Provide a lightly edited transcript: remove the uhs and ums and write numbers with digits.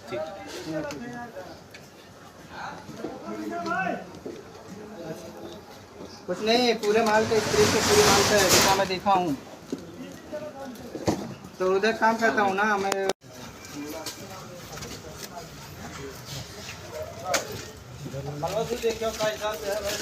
ठीक। कुछ नहीं, पूरे माल का स्क्रीन पे पूरे माल का जितना मैं देखा हूँ, तो उधर काम करता हूँ ना मैं। देखियो का हिसाब से है भाई,